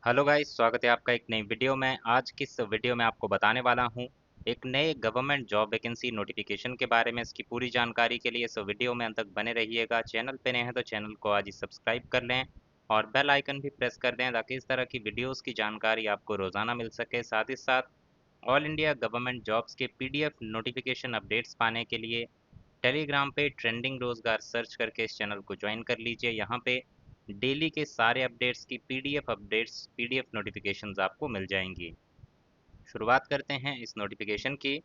Hello guys, स्वागत है आपका एक नई वीडियो में। आज की इस वीडियो में आपको बताने वाला हूं एक नए गवर्नमेंट जॉब वैकेंसी नोटिफिकेशन के बारे में। इसकी पूरी जानकारी के लिए इस वीडियो में अंत तक बने रहिएगा। चैनल पे नए हैं तो चैनल को आज ही सब्सक्राइब कर लें और बेल आइकन भी प्रेस कर दें ताकि इस तरह की वीडियोस की जानकारी आपको रोज़ाना मिल सके। साथ ही साथ ऑल इंडिया गवर्नमेंट जॉब्स के पीडीएफ नोटिफिकेशन अपडेट्स पाने के लिए टेलीग्राम पे ट्रेंडिंग रोजगार सर्च करके इस चैनल को ज्वाइन कर लीजिए। यहाँ पे डेली के सारे अपडेट्स की पीडीएफ नोटिफिकेशंस आपको मिल जाएंगी। शुरुआत करते हैं इस नोटिफिकेशन की।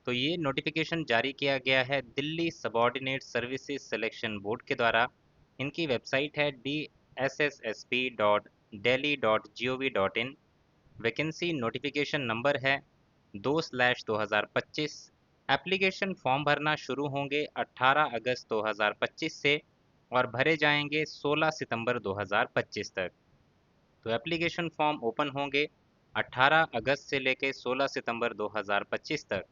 तो ये नोटिफिकेशन जारी किया गया है Delhi subordinate services selection board के द्वारा। इनकी वेबसाइट है dsssp.delhi.gov.in। वैकेंसी नोटिफिकेशन नंबर है 2/2025। एप्लीकेशन फॉर्म भरना शुरू होंगे 18 अगस्त 2025 से और भरे जाएंगे 16 सितंबर 2025 तक। तो एप्लीकेशन फॉर्म ओपन होंगे 18 अगस्त से लेकर 16 सितंबर 2025 तक।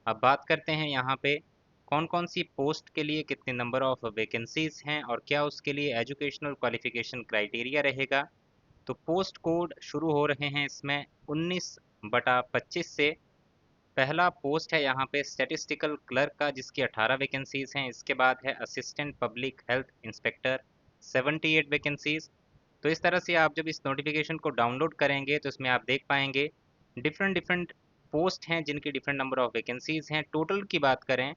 अब बात करते हैं यहाँ पे कौन कौन सी पोस्ट के लिए कितने नंबर ऑफ वैकेंसीज हैं और क्या उसके लिए एजुकेशनल क्वालिफिकेशन क्राइटेरिया रहेगा। तो पोस्ट कोड शुरू हो रहे हैं इसमें 19/25 से। पहला पोस्ट है यहाँ पे स्टैटिस्टिकल क्लर्क का जिसकी 18 वैकेंसीज हैं। इसके बाद है assistant public health inspector 78 vacancies. तो इस तरह से आप जब इस नोटिफिकेशन को डाउनलोड करेंगे तो इसमें आप देख पाएंगे डिफरेंट डिफरेंट पोस्ट हैं जिनकी डिफरेंट नंबर ऑफ वैकेंसीज हैं। टोटल की बात करें,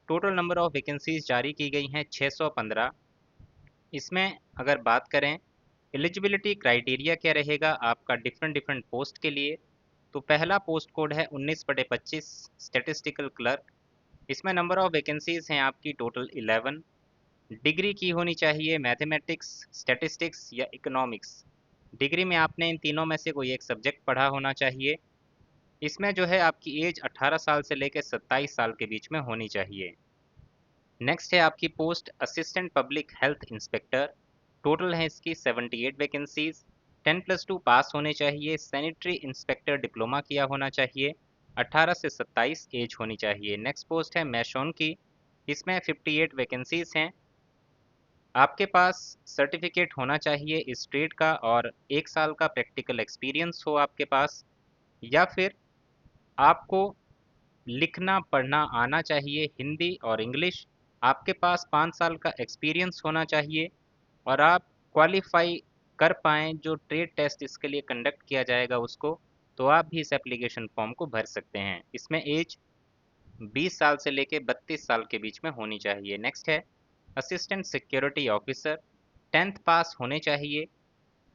टोटल नंबर ऑफ वैकेंसीज जारी की गई हैं 615। इसमें अगर बात करें एलिजिबिलिटी क्राइटेरिया क्या रहेगा आपका डिफरेंट डिफरेंट पोस्ट के लिए, तो पहला पोस्ट कोड है 19/25 स्टैटिस्टिकल क्लर्क। इसमें नंबर ऑफ वैकेंसीज हैं आपकी टोटल 11। डिग्री की होनी चाहिए मैथमेटिक्स, स्टैटिस्टिक्स या इकोनॉमिक्स। डिग्री में आपने इन तीनों में से कोई एक सब्जेक्ट पढ़ा होना चाहिए। इसमें जो है आपकी एज 18 साल से लेकर 27 साल के बीच में होनी चाहिए। नेक्स्ट है आपकी post assistant public health inspector. Total है इसकी 78 वैकेंसीज। 10+2 पास होने चाहिए। सैनिटरी इंस्पेक्टर डिप्लोमा किया होना चाहिए। 18 से 27 एज होनी चाहिए। नेक्स्ट पोस्ट है मैशोन की। इसमें 58 वैकेंसीज हैं। आपके पास सर्टिफिकेट होना चाहिए इस ट्रेड का और 1 साल का प्रैक्टिकल एक्सपीरियंस हो आपके पास, या फिर आपको लिखना पढ़ना आना चाहिए हिंदी और इंग्लिश। आपके पास 5 साल का एक्सपीरियंस होना चाहिए और आप क्वालिफाई कर पाएँ जो ट्रेड टेस्ट इसके लिए कंडक्ट किया जाएगा उसको, तो आप भी इस एप्लीकेशन फॉर्म को भर सकते हैं। इसमें एज 20 साल से लेके 32 साल के बीच में होनी चाहिए। नेक्स्ट है असिस्टेंट सिक्योरिटी ऑफिसर। 10th पास होने चाहिए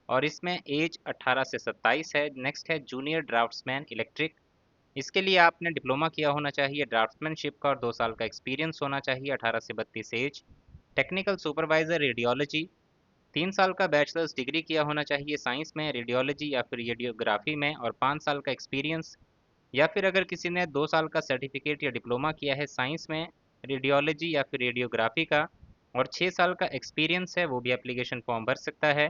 और इसमें एज 18 से 27 है। नेक्स्ट है जूनियर ड्राफ्ट्समैन इलेक्ट्रिक। इसके लिए आपने डिप्लोमा किया होना चाहिए ड्राफ्ट्समैनशिप का और 2 साल का एक्सपीरियंस होना चाहिए। 18 से 32 एज। Technical supervisor radiology. 3 साल का बैचलर्स डिग्री किया होना चाहिए साइंस में, रेडियोलॉजी या फिर रेडियोग्राफी में, और 5 साल का एक्सपीरियंस। या फिर अगर किसी ने 2 साल का सर्टिफिकेट या डिप्लोमा किया है साइंस में, रेडियोलॉजी या फिर रेडियोग्राफी का, और 6 साल का एक्सपीरियंस है, वो भी एप्लीकेशन फॉर्म भर सकता है।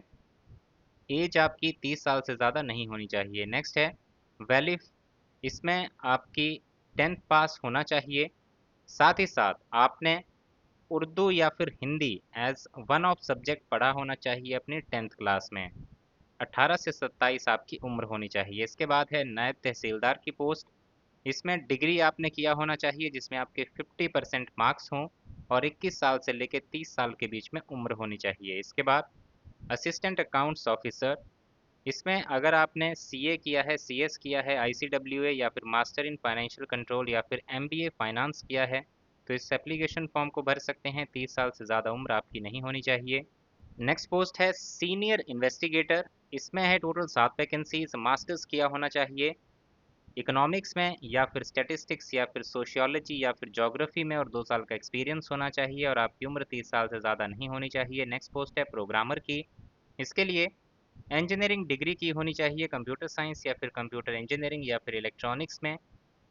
एज आपकी 30 साल से ज़्यादा नहीं होनी चाहिए। नेक्स्ट है वैलिफ। इसमें आपकी 10th पास होना चाहिए। साथ ही साथ आपने उर्दू या फिर Hindi as one of subject पढ़ा होना चाहिए अपनी 10th क्लास में। 18 से 27 आपकी उम्र होनी चाहिए। इसके बाद है नायब तहसीलदार की पोस्ट। इसमें डिग्री आपने किया होना चाहिए जिसमें आपके 50% मार्क्स हों और 21 साल से लेकर 30 साल के बीच में उम्र होनी चाहिए। इसके बाद असिस्टेंट अकाउंट्स ऑफिसर। इसमें अगर आपने सीए किया है, सीएस किया है, आईसीडब्ल्यूए या फिर मास्टर इन फाइनेंशियल कंट्रोल या फिर एमबीए फाइनेंस किया है तो इस एप्लीकेशन फॉर्म को भर सकते हैं। 30 साल से ज़्यादा उम्र आपकी नहीं होनी चाहिए। नेक्स्ट पोस्ट है सीनियर इन्वेस्टिगेटर। इसमें है टोटल 7 वैकेंसीज। मास्टर्स किया होना चाहिए इकोनॉमिक्स में या फिर स्टैटिस्टिक्स या फिर सोशियोलॉजी या फिर ज्योग्राफी में, और 2 साल का एक्सपीरियंस होना चाहिए और आपकी उम्र 30 साल से ज़्यादा नहीं होनी चाहिए। नेक्स्ट पोस्ट है प्रोग्रामर की। इसके लिए इंजीनियरिंग डिग्री की होनी चाहिए कंप्यूटर साइंस या फिर कंप्यूटर इंजीनियरिंग या फिर इलेक्ट्रॉनिक्स में,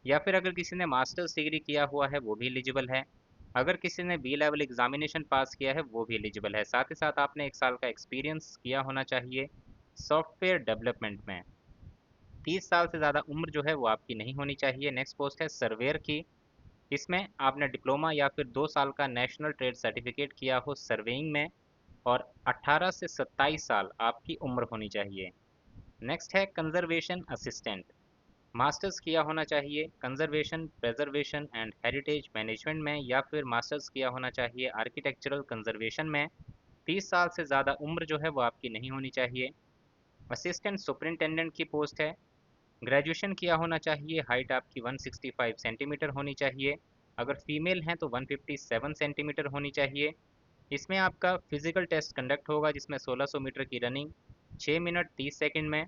या फिर अगर किसी ने मास्टर्स डिग्री किया हुआ है वो भी एलिजिबल है। अगर किसी ने बी लेवल एग्जामिनेशन पास किया है वो भी एलिजिबल है। साथ ही साथ आपने 1 साल का एक्सपीरियंस किया होना चाहिए सॉफ्टवेयर डेवलपमेंट में। 30 साल से ज़्यादा उम्र जो है वो आपकी नहीं होनी चाहिए। नेक्स्ट पोस्ट है सर्वेयर की। इसमें आपने डिप्लोमा या फिर 2 साल का नेशनल ट्रेड सर्टिफिकेट किया हो सर्वेइंग में और 18 से 27 साल आपकी उम्र होनी चाहिए। नेक्स्ट है कंजर्वेशन असिस्टेंट। मास्टर्स किया होना चाहिए conservation, preservation and heritage management में, या फिर मास्टर्स किया होना चाहिए आर्किटेक्चरल कंजर्वेशन में। 30 साल से ज़्यादा उम्र जो है वो आपकी नहीं होनी चाहिए। असिस्टेंट सुपरिंटेंडेंट की पोस्ट है। ग्रेजुएशन किया होना चाहिए, हाइट आपकी 165 सेंटीमीटर होनी चाहिए, अगर फीमेल हैं तो 157 सेंटीमीटर होनी चाहिए। इसमें आपका फिजिकल टेस्ट कंडक्ट होगा जिसमें 1600 मीटर की रनिंग 6 मिनट 30 सेकंड में,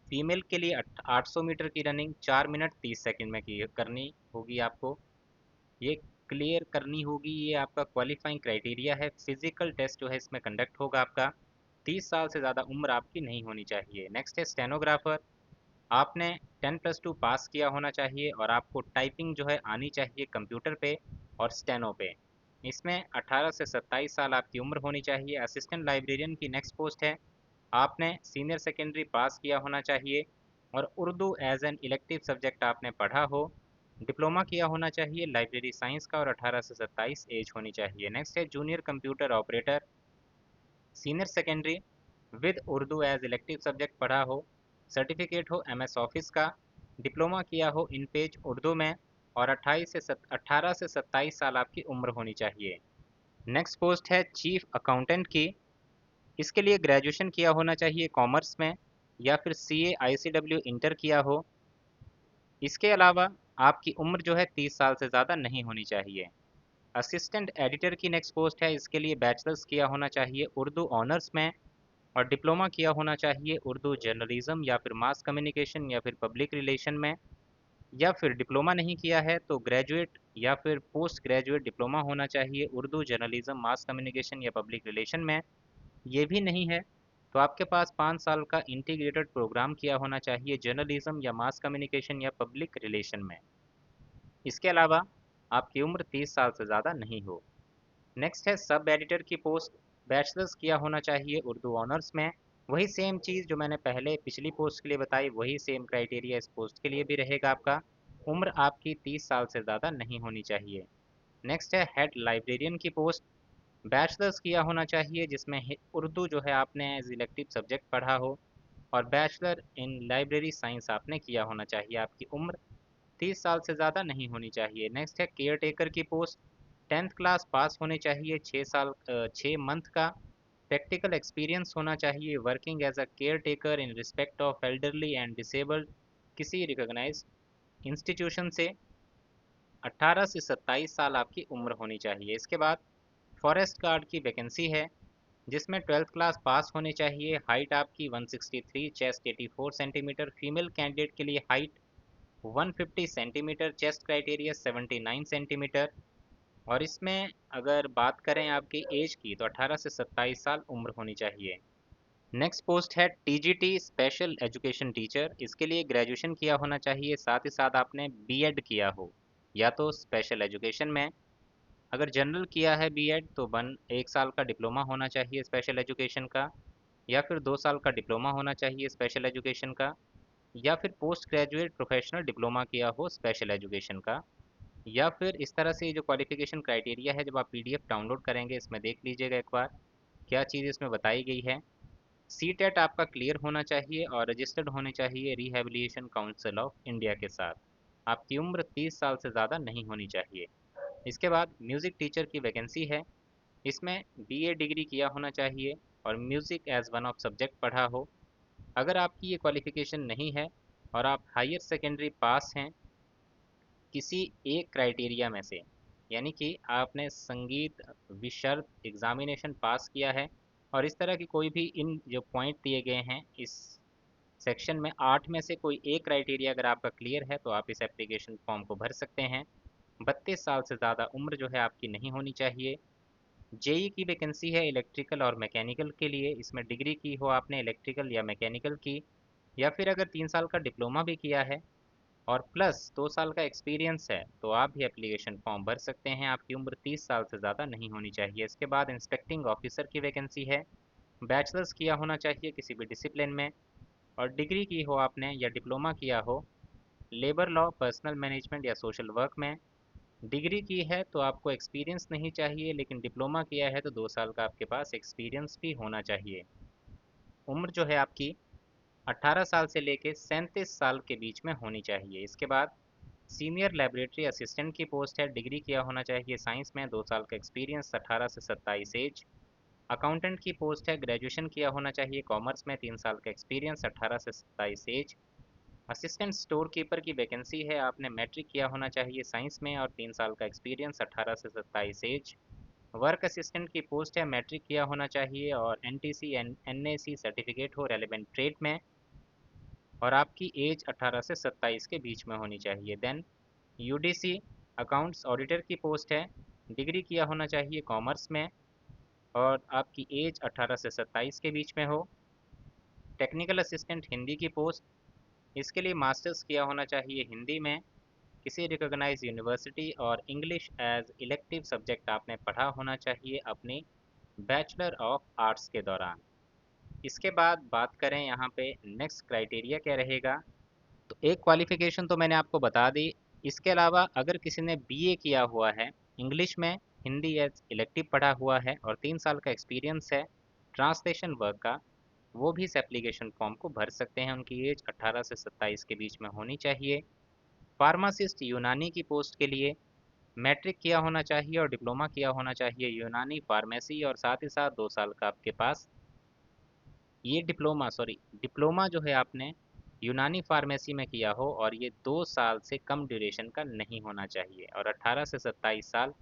फीमेल के लिए 800 मीटर की रनिंग 4 मिनट 30 सेकंड में की करनी होगी आपको। ये क्लियर करनी होगी, ये आपका क्वालिफाइंग क्राइटेरिया है। फिजिकल टेस्ट जो है इसमें कंडक्ट होगा आपका। 30 साल से ज़्यादा उम्र आपकी नहीं होनी चाहिए। नेक्स्ट है स्टेनोग्राफर। आपने 10+2 पास किया होना चाहिए और आपको टाइपिंग जो है आनी चाहिए कंप्यूटर पे और स्टेनो पे। इसमें 18 से 27 साल आपकी उम्र होनी चाहिए। असिस्टेंट लाइब्रेरियन की नेक्स्ट पोस्ट है। आपने सीनियर सेकेंडरी पास किया होना चाहिए और Urdu as an elective subject आपने पढ़ा हो। डिप्लोमा किया होना चाहिए लाइब्रेरी साइंस का और 18 से 27 एज होनी चाहिए। नेक्स्ट है junior computer operator, senior secondary with Urdu as elective subject पढ़ा हो, सर्टिफिकेट हो एमएस ऑफिस का, डिप्लोमा किया हो इन पेज उर्दू में और 18 से 27 साल आपकी उम्र होनी चाहिए। नेक्स्ट पोस्ट है चीफ अकाउंटेंट की। इसके लिए ग्रेजुएशन किया होना चाहिए कॉमर्स में या फिर सीए आईसीडब्ल्यू इंटर किया हो। इसके अलावा आपकी उम्र जो है 30 साल से ज़्यादा नहीं होनी चाहिए। असिस्टेंट एडिटर की नेक्स्ट पोस्ट है। इसके लिए बैचलर्स किया होना चाहिए उर्दू ऑनर्स में और डिप्लोमा किया होना चाहिए उर्दू जर्नलिज्म या फिर मास कम्युनिकेशन या फिर पब्लिक रिलेशन में, या फिर डिप्लोमा नहीं किया है तो ग्रेजुएट या फिर पोस्ट ग्रेजुएट डिप्लोमा होना चाहिए उर्दू जर्नलिज्म मास कम्युनिकेशन या पब्लिक रिलेशन में। ये भी नहीं है तो आपके पास 5 साल का इंटीग्रेटेड प्रोग्राम किया होना चाहिए जर्नलिज्म या मास कम्युनिकेशन या पब्लिक रिलेशन में। इसके अलावा आपकी उम्र 30 साल से ज़्यादा नहीं हो। नेक्स्ट है सब एडिटर की पोस्ट। बैचलर्स किया होना चाहिए उर्दू ऑनर्स में। वही सेम चीज़ जो मैंने पहले पिछली पोस्ट के लिए बताई, वही सेम क्राइटेरिया इस पोस्ट के लिए भी रहेगा आपका। उम्र आपकी 30 साल से ज़्यादा नहीं होनी चाहिए। नेक्स्ट है हेड लाइब्रेरियन की पोस्ट। बैचलर्स किया होना चाहिए जिसमें उर्दू जो है आपने एज इलेक्टिव सब्जेक्ट पढ़ा हो और बैचलर इन लाइब्रेरी साइंस आपने किया होना चाहिए। आपकी उम्र 30 साल से ज़्यादा नहीं होनी चाहिए। नेक्स्ट है केयर टेकर की पोस्ट। 10th क्लास पास होने चाहिए, 6 मंथ का प्रैक्टिकल एक्सपीरियंस होना चाहिए working as a caretaker in respect of elderly and disabled किसी रिकॉग्नाइज इंस्टीट्यूशन से। 18 से 27 साल आपकी उम्र होनी चाहिए। इसके बाद फॉरेस्ट गार्ड की वैकेंसी है जिसमें 12th क्लास पास होने चाहिए, हाइट आपकी 163, चेस्ट 84 सेंटीमीटर, फीमेल कैंडिडेट के लिए height 150 centimetre, chest criteria 79 centimetre. और इसमें अगर बात करें आपकी एज की तो 18 से 27 साल उम्र होनी चाहिए। नेक्स्ट पोस्ट है टीजीटी स्पेशल एजुकेशन टीचर। इसके लिए ग्रेजुएशन किया होना चाहिए, साथ ही साथ आपने बीएड किया हो या तो स्पेशल एजुकेशन में। अगर जनरल किया है बीएड तो 1 साल का डिप्लोमा होना चाहिए स्पेशल एजुकेशन का, या फिर 2 साल का डिप्लोमा होना चाहिए स्पेशल एजुकेशन का, या फिर पोस्ट ग्रेजुएट प्रोफेशनल डिप्लोमा किया हो स्पेशल एजुकेशन का। या फिर इस तरह से जो क्वालिफिकेशन क्राइटेरिया है जब आप पीडीएफ डाउनलोड करेंगे इसमें देख लीजिएगा एक बार क्या चीज़ इसमें बताई गई है। सी टेट आपका क्लियर होना चाहिए और रजिस्टर्ड होने चाहिए रिहैबिलिटेशन काउंसिल ऑफ इंडिया के साथ। आपकी उम्र 30 साल से ज़्यादा नहीं होनी चाहिए। इसके बाद म्यूज़िक टीचर की वैकेंसी है। इसमें बीए डिग्री किया होना चाहिए और music as one of subject पढ़ा हो। अगर आपकी ये क्वालिफिकेशन नहीं है और आप हायर सेकेंडरी पास हैं किसी एक क्राइटेरिया में से, यानी कि आपने संगीत विशर्त एग्जामिनेशन पास किया है और इस तरह की कोई भी इन जो पॉइंट दिए गए हैं इस सेक्शन में 8 में से कोई एक क्राइटेरिया अगर आपका क्लियर है तो आप इस एप्लीकेशन फॉर्म को भर सकते हैं। 32 साल से ज़्यादा उम्र जो है आपकी नहीं होनी चाहिए। जेई की वैकेंसी है इलेक्ट्रिकल और मैकेनिकल के लिए। इसमें डिग्री की हो आपने इलेक्ट्रिकल या मैकेनिकल की, या फिर अगर 3 साल का डिप्लोमा भी किया है और प्लस 2 साल का एक्सपीरियंस है तो आप भी एप्लीकेशन फॉर्म भर सकते हैं। आपकी उम्र 30 साल से ज़्यादा नहीं होनी चाहिए। इसके बाद इंस्पेक्टिंग ऑफिसर की वैकेंसी है। बैचलर्स किया होना चाहिए किसी भी डिसिप्लिन में और डिग्री की हो आपने या डिप्लोमा किया हो लेबर लॉ, पर्सनल मैनेजमेंट या सोशल वर्क में। डिग्री की है तो आपको एक्सपीरियंस नहीं चाहिए, लेकिन डिप्लोमा किया है तो 2 साल का आपके पास एक्सपीरियंस भी होना चाहिए। उम्र जो है आपकी 18 साल से लेके 37 साल के बीच में होनी चाहिए। इसके बाद सीनियर लेबोरेटरी असिस्टेंट की पोस्ट है, डिग्री किया होना चाहिए साइंस में, 2 साल का एक्सपीरियंस, 18 से 27 एज। अकाउंटेंट की पोस्ट है, ग्रेजुएशन किया होना चाहिए कॉमर्स में, 3 साल का एक्सपीरियंस, 18 से 27 एज। असिस्टेंट स्टोर कीपर की वैकेंसी है, आपने मैट्रिक किया होना चाहिए साइंस में और 3 साल का एक्सपीरियंस, 18 से 27 एज। वर्क असिस्टेंट की पोस्ट है, मैट्रिक किया होना चाहिए और एनटीसी एनएसी सर्टिफिकेट हो रेलेवेंट ट्रेड में, और आपकी एज 18 से 27 के बीच में होनी चाहिए। देन यूडीसी अकाउंट्स ऑडिटर की पोस्ट है, डिग्री किया होना चाहिए कॉमर्स में और आपकी एज 18 से 27 के बीच में हो। टेक्निकल असिस्टेंट हिंदी की पोस्ट, इसके लिए मास्टर्स किया होना चाहिए हिंदी में किसी रिकॉग्नाइज यूनिवर्सिटी और इंग्लिश एज इलेक्टिव सब्जेक्ट आपने पढ़ा होना चाहिए अपनी बैचलर ऑफ आर्ट्स के दौरान। इसके बाद बात करें यहाँ पे नेक्स्ट क्राइटेरिया क्या रहेगा, तो एक क्वालिफिकेशन तो मैंने आपको बता दी। इसके अलावा अगर किसी ने बीए किया हुआ है इंग्लिश में, हिंदी एज इलेक्टिव पढ़ा हुआ है और 3 साल का एक्सपीरियंस है ट्रांसलेशन वर्क का, वो भी इस एप्लीकेशन फॉर्म को भर सकते हैं। उनकी एज 18 से 27 के बीच में होनी चाहिए। फार्मासिस्ट यूनानी की पोस्ट के लिए मैट्रिक किया होना चाहिए और डिप्लोमा किया होना चाहिए यूनानी फार्मेसी, और साथ ही साथ 2 साल का आपके पास ये डिप्लोमा जो है आपने यूनानी फार्मेसी में किया हो और ये 2 साल से कम ड्यूरेशन का नहीं होना चाहिए, और 18 से 27 साल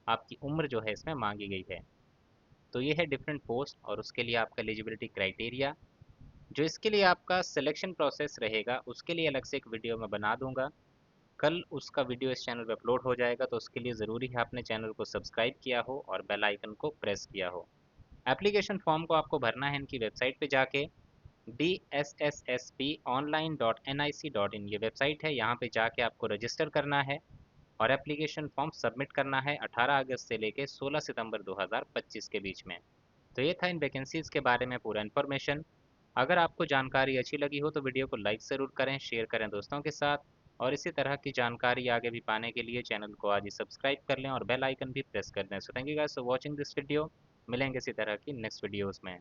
आपकी उम्र जो है इसमें मांगी गई है। तो ये है डिफरेंट पोस्ट और उसके लिए आपका एलिजिबिलिटी क्राइटेरिया। जो इसके लिए आपका सिलेक्शन प्रोसेस रहेगा उसके लिए अलग से एक वीडियो मैं बना दूंगा, कल उसका वीडियो इस चैनल पे अपलोड हो जाएगा, तो उसके लिए ज़रूरी है आपने चैनल को सब्सक्राइब किया हो और बेल आइकन को प्रेस किया हो। एप्लीकेशन फॉर्म को आपको भरना है इनकी वेबसाइट पे जाके, DSSSBonline.nic.in ये वेबसाइट है, यहाँ पे जाके आपको रजिस्टर करना है और एप्लीकेशन फॉर्म सबमिट करना है 18 अगस्त से लेके 16 सितंबर 2025 के बीच में। तो ये था इन वैकेंसीज़ के बारे में पूरा इन्फॉर्मेशन। अगर आपको जानकारी अच्छी लगी हो तो वीडियो को लाइक ज़रूर करें, शेयर करें दोस्तों के साथ, और इसी तरह की जानकारी आगे भी पाने के लिए चैनल को आज ही सब्सक्राइब कर लें और बेल आइकन भी प्रेस कर दें। So thank you guys for watching this video. मिलेंगे इसी तरह की नेक्स्ट वीडियोज़ में।